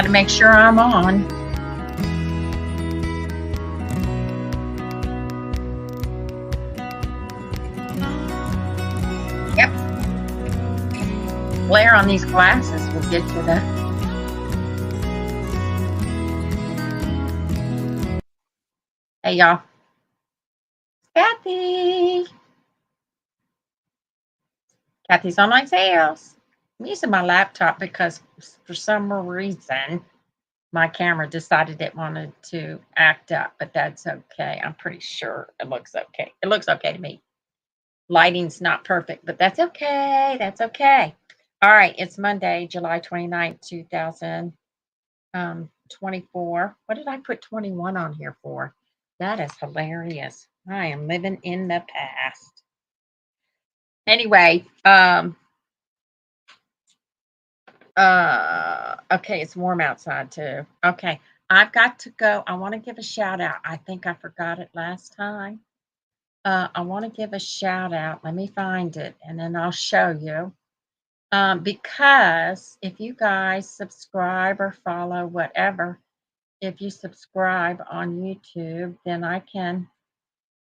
Got to make sure I'm on. Yep. Glare on these glasses will get you the. Hey, y'all. Kathy. Kathy's Online Sales. I'm using my laptop because for some reason my camera decided it wanted to act up, but that's okay. I'm pretty sure it looks okay. It looks okay to me. Lighting's not perfect, but that's okay. That's okay. All right, it's Monday, July 29th, 2024. What did I put 21 on here for? That is hilarious. I am living in the past. Anyway, okay, it's warm outside too. Okay, I've got to go. I want to give a shout out. I think I forgot it last time. I want to give a shout out. Let me find it and then I'll show you. Because if you guys subscribe or follow whatever, if you subscribe on YouTube, then I can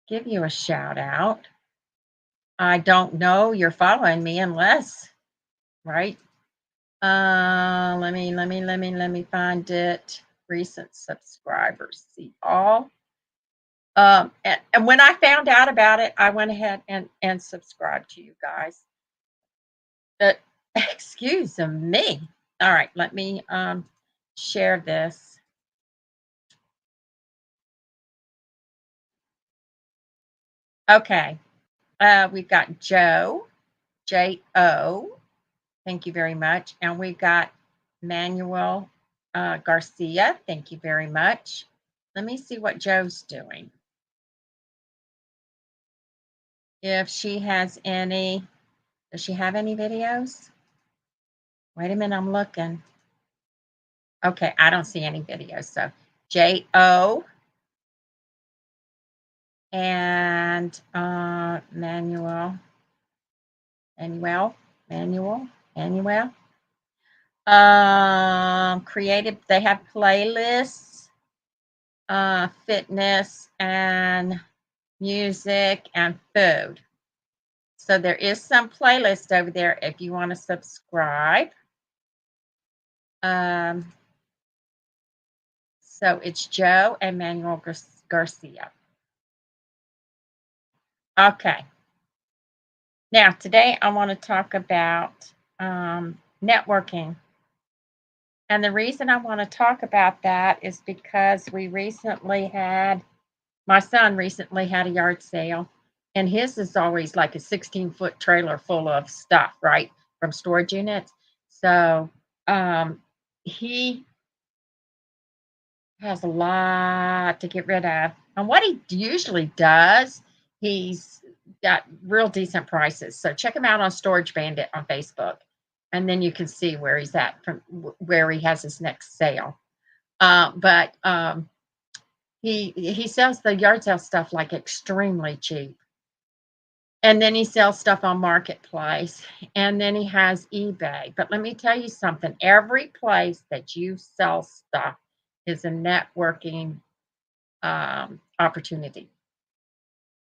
give you a shout out. I don't know you're following me unless, right? Let me find it. Recent subscribers, see all. And when I found out about it, I went ahead and subscribed to you guys. But excuse me. All right, let me share this. Okay, we've got Joe, J-O. Thank you very much. And we've got Manuel Garcia. Thank you very much. Let me see what Joe's doing. If she has any, does she have any videos? Wait a minute, I'm looking. Okay, I don't see any videos. So J-O and Manuel. Creative, they have playlists, fitness and music and food. So there is some playlist over there if you want to subscribe. So it's Joe and Manuel Garcia. Okay. Now, today I want to talk about networking. And the reason I want to talk about that is because my son recently had a yard sale, and his is always like a 16-foot trailer full of stuff, right, from storage units. So he has a lot to get rid of. And what he usually does, he's got real decent prices. So check him out on Storage Bandit on Facebook, and then you can see where he's at from where he has his next sale. But he sells the yard sale stuff like extremely cheap. And then he sells stuff on Marketplace, and then he has eBay. But let me tell you something, every place that you sell stuff is a networking opportunity.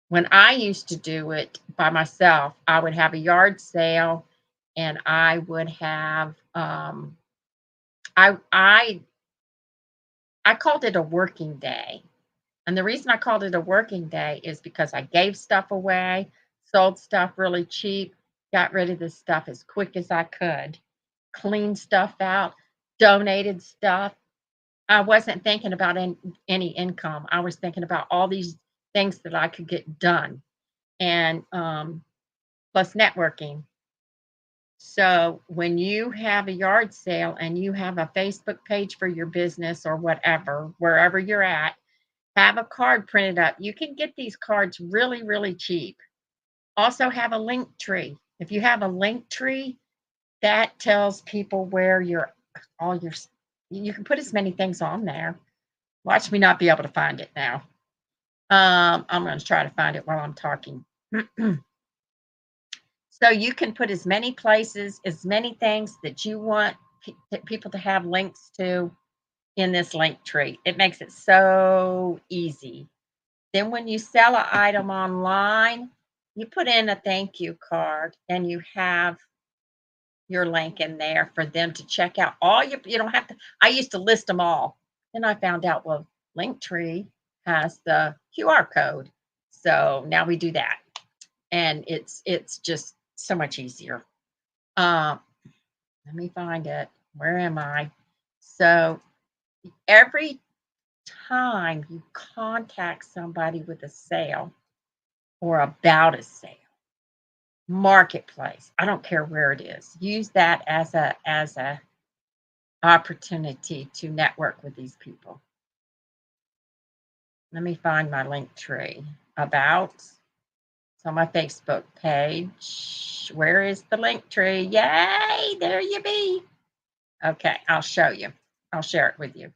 When I used to do it by myself, I would have a yard sale, and I would have I called it a working day. And the reason I called it a working day is because I gave stuff away, sold stuff really cheap, got rid of this stuff as quick as I could, cleaned stuff out, donated stuff. I wasn't thinking about any income. I was thinking about all these things that I could get done, and plus networking. So when you have a yard sale and you have a Facebook page for your business or whatever, wherever you're at, have a card printed up. You can get these cards really, really cheap. Also have a link tree. If you have a link tree, that tells people where you can put as many things on there. Watch me not be able to find it now. I'm going to try to find it while I'm talking. So you can put as many places, as many things that you want people to have links to in this link tree. It makes it so easy. Then when you sell an item online, you put in a thank you card and you have your link in there for them to check out. All you don't have to. I used to list them all. Then I found out, well, Linktree has the QR code. So now we do that. And it's just so much easier. Um, let me find it. Where am I? So every time you contact somebody with a sale or about a sale, marketplace, I don't care where it is, use that as a opportunity to network with these people. Let me find my link tree. About. It's on my Facebook page. Where is the link tree? Yay, there you be. Okay, I'll show you. I'll share it with you.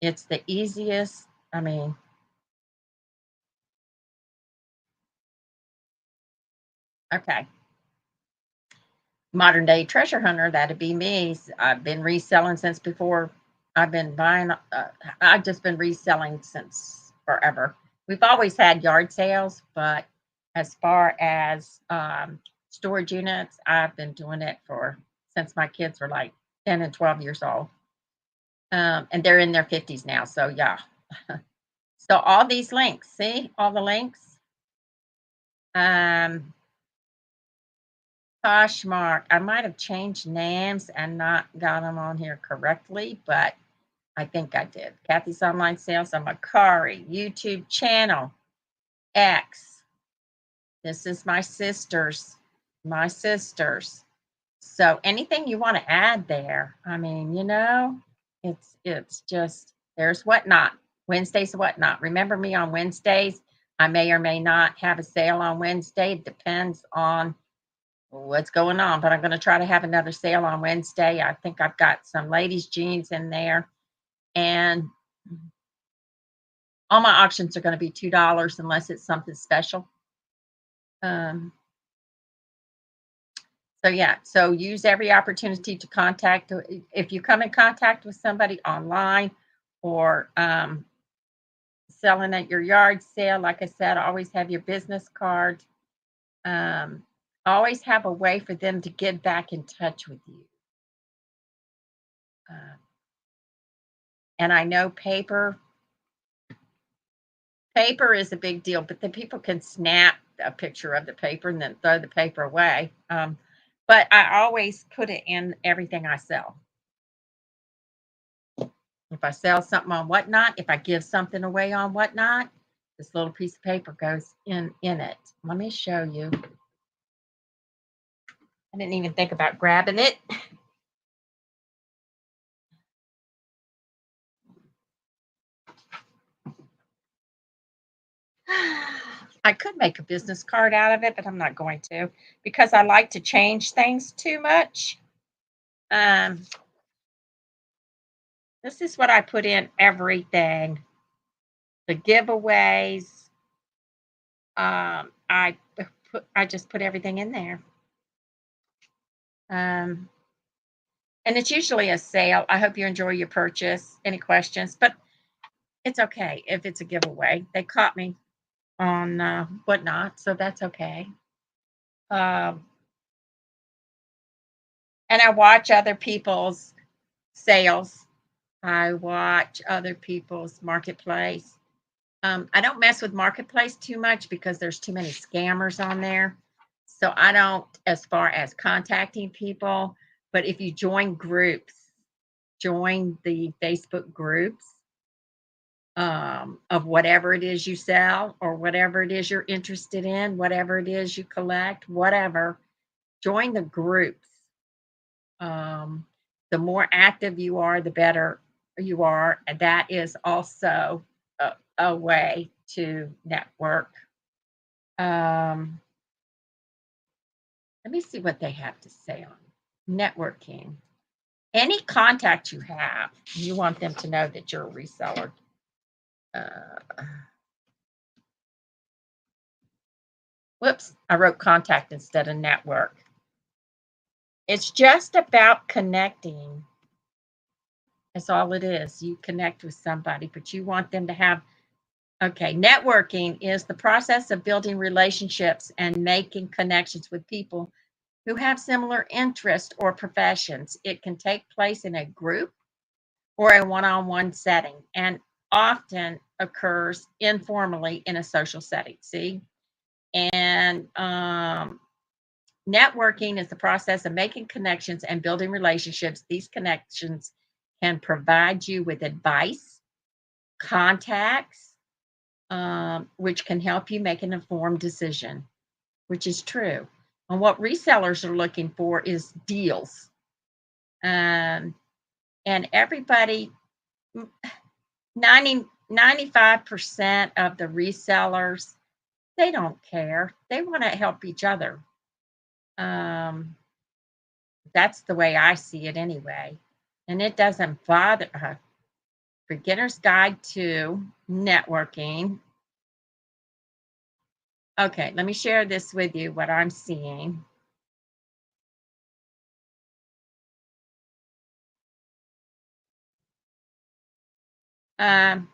It's the easiest. I mean, okay. Modern day treasure hunter, that'd be me. I've been reselling since before I've been buying. I've just been reselling since forever. We've always had yard sales, but as far as storage units, I've been doing it for since my kids were like 10 and 12 years old. And they're in their 50s now. So, yeah. So, all these links, see all the links? Um, Poshmark. I might have changed names and not got them on here correctly, but I think I did. Kathy's Online Sales on Mercari, YouTube channel, X. This is my sisters. My sisters. So anything you want to add there, I mean, it's just there's Whatnot. Wednesday's Whatnot. Remember me on Wednesdays. I may or may not have a sale on Wednesday. It depends on what's going on, but I'm going to try to have another sale on Wednesday. I think I've got some ladies' jeans in there, and all my auctions are going to be $2 unless it's something special. Um, so yeah, so use every opportunity to contact. If you come in contact with somebody online or selling at your yard sale, like I said, always have your business card. Um, always have a way for them to get back in touch with you. Uh, and I know paper is a big deal, but then people can snap a picture of the paper and then throw the paper away. But I always put it in everything I sell. If I sell something on Whatnot, if I give something away on Whatnot, this little piece of paper goes in it. Let me show you. I didn't even think about grabbing it. I could make a business card out of it, but I'm not going to because I like to change things too much. This is what I put in everything. The giveaways. I just put everything in there. And it's usually a sale. I hope you enjoy your purchase. Any questions? But it's okay if it's a giveaway. They caught me on Whatnot, so that's okay. Um, and I watch other people's sales. I watch other people's marketplace. I don't mess with marketplace too much because there's too many scammers on there. So I don't, as far as contacting people, but if you join groups, join the Facebook groups of whatever it is you sell or whatever it is you're interested in, whatever it is you collect, whatever, join the groups. The more active you are, the better you are. And that is also a way to network. Let me see what they have to say on networking. Any contact you have, you want them to know that you're a reseller. Whoops, I wrote contact instead of network. It's just about connecting. That's all it is. You connect with somebody, but you want them to have okay, networking is the process of building relationships and making connections with people who have similar interests or professions. It can take place in a group or a one on one setting and often occurs informally in a social setting. See? And networking is the process of making connections and building relationships. These connections can provide you with advice, contacts, which can help you make an informed decision, which is true. And what resellers are looking for is deals. Um, and everybody, 95% of the resellers, they don't care. They want to help each other. Um, that's the way I see it anyway. And it doesn't bother Beginner's Guide to Networking. Okay, let me share this with you, what I'm seeing. Um,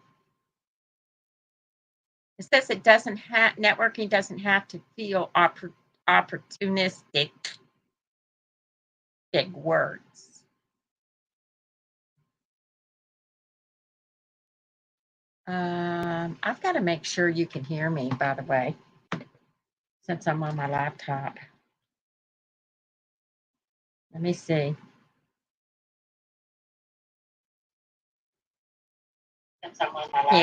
it says it doesn't have networking doesn't have to feel opportunistic. Big words. I've got to make sure you can hear me, by the way, since I'm on my laptop. Let me see. Since I'm on my laptop.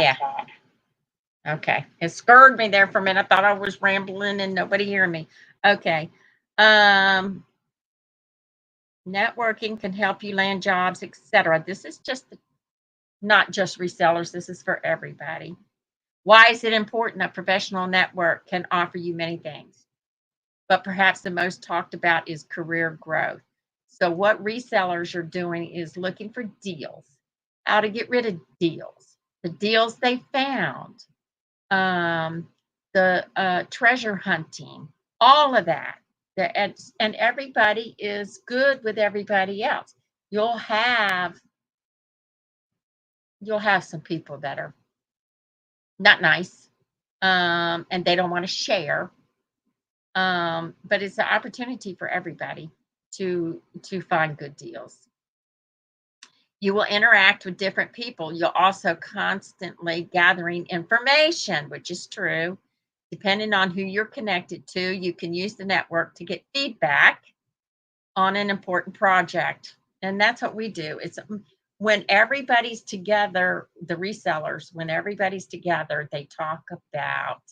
Yeah. Okay. It scared me there for a minute. I thought I was rambling and nobody hearing me. Okay. Um, networking can help you land jobs, etc. This is just not just resellers. This is for everybody. Why is it important? A professional network can offer you many things, but perhaps the most talked about is career growth. So, what resellers are doing is looking for deals, how to get rid of deals, the deals they found, um, the treasure hunting, all of that. And everybody is good with everybody else. You'll have you'll have some people that are not nice, and they don't want to share. But it's an opportunity for everybody to find good deals. You will interact with different people. You'll also constantly gathering information, which is true. Depending on who you're connected to, you can use the network to get feedback on an important project. And that's what we do. It's when everybody's together, the resellers, when everybody's together, they talk about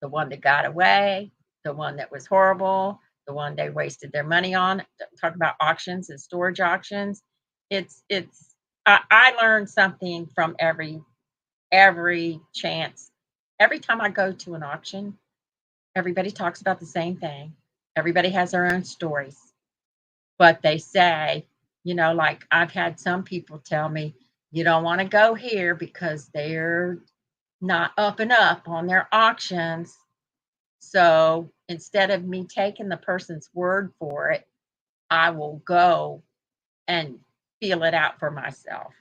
the one that got away, the one that was horrible, the one they wasted their money on. Talk about auctions and storage auctions. It's I learn something from every chance. Every time I go to an auction, everybody talks about the same thing. Everybody has their own stories, but they say, like I've had some people tell me, you don't want to go here because they're not up and up on their auctions. So instead of me taking the person's word for it, I will go and feel it out for myself.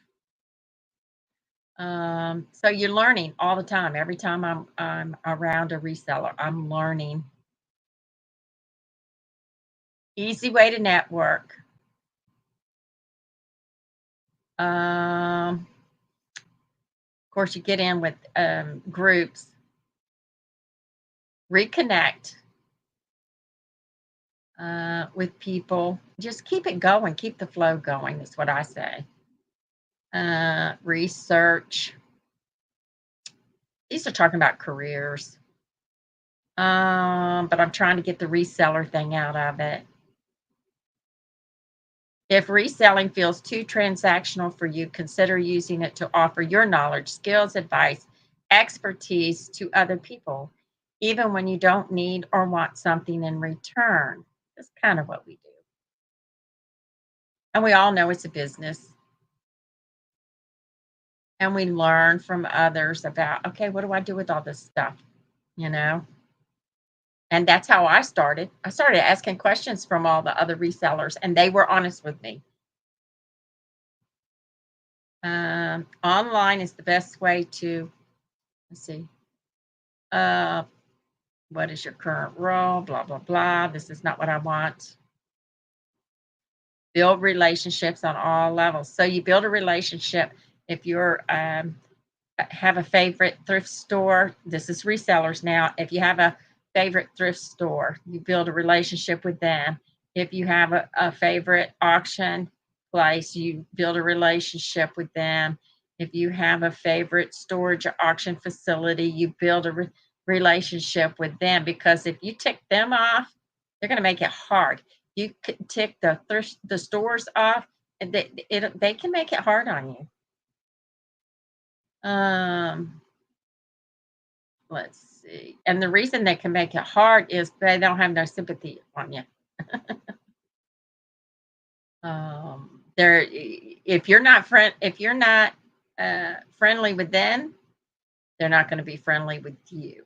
So you're learning all the time. Every time I'm around a reseller, I'm learning. Easy way to network. Of course, you get in with groups, reconnect with people. Just keep it going. Keep the flow going. That's what I say. Research. These are talking about careers. But I'm trying to get the reseller thing out of it. If reselling feels too transactional for you, consider using it to offer your knowledge, skills, advice, expertise to other people, even when you don't need or want something in return. That's kind of what we do. And we all know it's a business. And we learn from others about, okay, what do I do with all this stuff? You know? And that's how I started. I started asking questions from all the other resellers, and they were honest with me. Online is the best way to, let's see, uh, what is your current role? Blah, blah, blah. This is not what I want. Build relationships on all levels. So you build a relationship if you're have a favorite thrift store. This is resellers now. If you have a favorite thrift store, you build a relationship with them. If you have a favorite auction place, you build a relationship with them. If you have a favorite storage or auction facility, you build a relationship with them, because if you tick them off, they're going to make it hard. You can tick the stores off, and they can make it hard on you. Um, let's see. And the reason they can make it hard is they don't have no sympathy on you. They're if you're not friendly with them, they're not going to be friendly with you.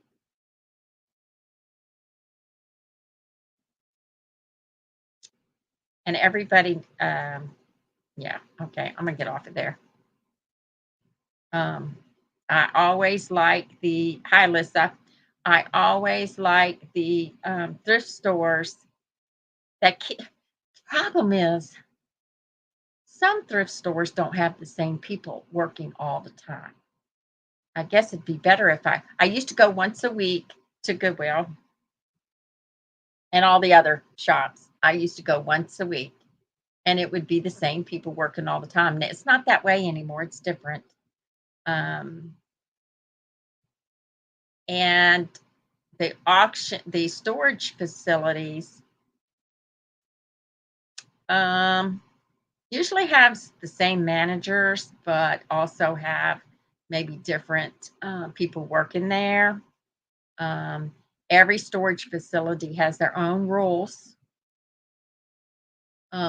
And everybody, yeah, okay, I'm gonna get off of there. Um, I always like the hi, Lissa. I always like the thrift stores. Problem is, some thrift stores don't have the same people working all the time. I guess it'd be better if I used to go once a week to Goodwill and all the other shops. I used to go once a week, and it would be the same people working all the time. And it's not that way anymore. It's different. Um, and the storage facilities, um, usually have the same managers, but also have maybe different people working there. Um, every storage facility has their own rules.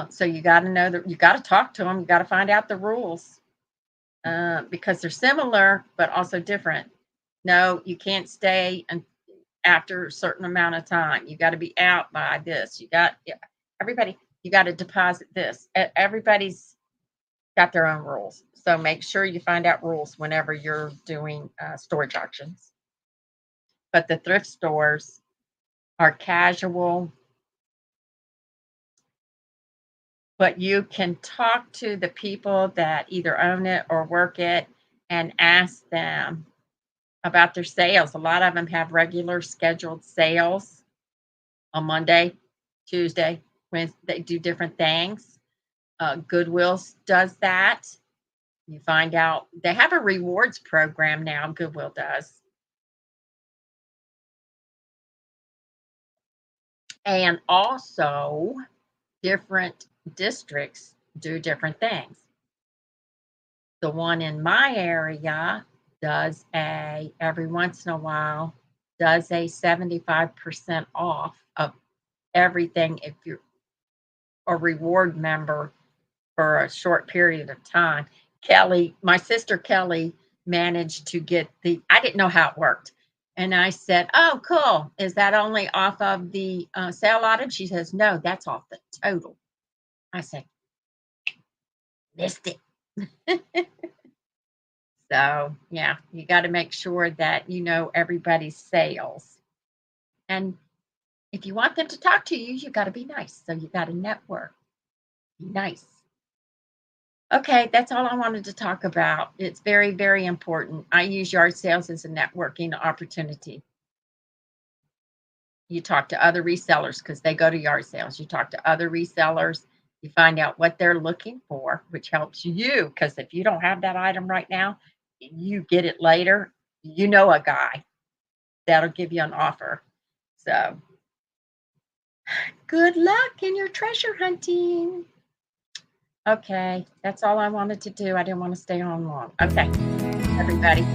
So you got to know that you got to talk to them. You got to find out the rules, because they're similar but also different. No, you can't stay after a certain amount of time. You got to be out by this. Everybody. You got to deposit this. Everybody's got their own rules. So make sure you find out rules whenever you're doing storage auctions. But the thrift stores are casual, but you can talk to the people that either own it or work it and ask them about their sales. A lot of them have regular scheduled sales on Monday, Tuesday, when they do different things. Goodwill does that. You find out they have a rewards program now, Goodwill does. And also, different districts do different things. The one in my area does every once in a while, does a 75% off of everything if you're a reward member for a short period of time. My sister Kelly managed to get I didn't know how it worked. And I said, "Oh, cool. Is that only off of the sale item?" She says, "No, that's off the total." I said, "Missed it." So, yeah, you got to make sure that you know everybody's sales. And if you want them to talk to you, you got to be nice. So you got to network. Be nice. Okay, that's all I wanted to talk about. It's very, very important. I use yard sales as a networking opportunity. You talk to other resellers because they go to yard sales. You talk to other resellers. You find out what they're looking for, which helps you, because if you don't have that item right now, you get it later. You know a guy that'll give you an offer. So good luck in your treasure hunting. Okay, that's all I wanted to do. I didn't want to stay on long. Okay, everybody.